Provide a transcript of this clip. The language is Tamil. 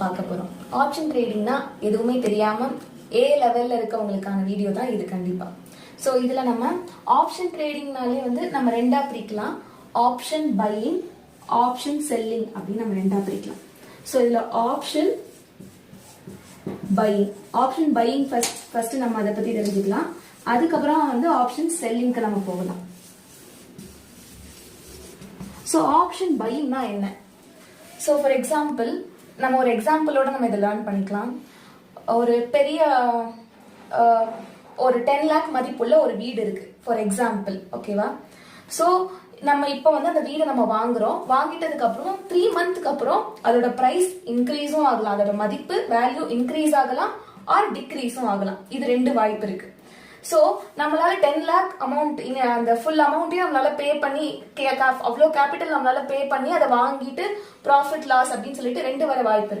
பார்க்க போறோம். ஆப்ஷன் ட்ரேடிங்னா எதுவுமே தெரியாம ஏ லெவல்ல இருக்கவங்களுக்கான வீடியோ தான் இது கண்டிப்பா. ஸோ இதுல நம்ம ஆப்ஷன் ட்ரேடிங்னாலே வந்து நம்ம ரெண்டா பிரிக்கலாம். ஆப்ஷன் பையிங், ஆப்ஷன் செல்லிங் அப்படின்னு நம்ம ரெண்டா பிரிக்கலாம். ஸோ இதுல ஆப்ஷன் பையிங் ஃபர்ஸ்ட் நம்ம அதை பத்தி தெரிஞ்சுக்கலாம். அதுக்கப்புறம் வந்து ஆப்ஷன் செல்லிங்க்கு நம்ம போகலாம். ஸோ ஆப்ஷன் பையிங்னா என்ன? ஸோ ஃபார் எக்ஸாம்பிள் நம்ம ஒரு எக்ஸாம்பிளோட நம்ம இதை லேர்ன் பண்ணிக்கலாம். ஒரு பெரிய ஒரு 10 lakh மதிப்புள்ள ஒரு வீடு இருக்கு ஃபார் எக்ஸாம்பிள், ஓகேவா? ஸோ நம்ம இப்போ வந்து அந்த வீடை நம்ம வாங்குறோம். வாங்கிட்டதுக்கு அப்புறம் 3 months அப்புறம் அதோட பிரைஸ் இன்க்ரீஸும் ஆகலாம், அதோட மதிப்பு வேல்யூ இன்க்ரீஸ் ஆகலாம் ஆர் டிக்ரீஸும் ஆகலாம். இது 2 வாய்ப்பு இருக்கு. ஸோ நம்மளால 10 lakh அமௌண்ட் அந்த ஃபுல் அமௌண்ட்டையும் நம்மளால பே பண்ணி அவ்வளோ கேபிட்டல் நம்மளால பே பண்ணி அதை வாங்கிட்டு ப்ராஃபிட் லாஸ் அப்படின்னு சொல்லிட்டு 2 வர வாய்ப்பு இருக்கு.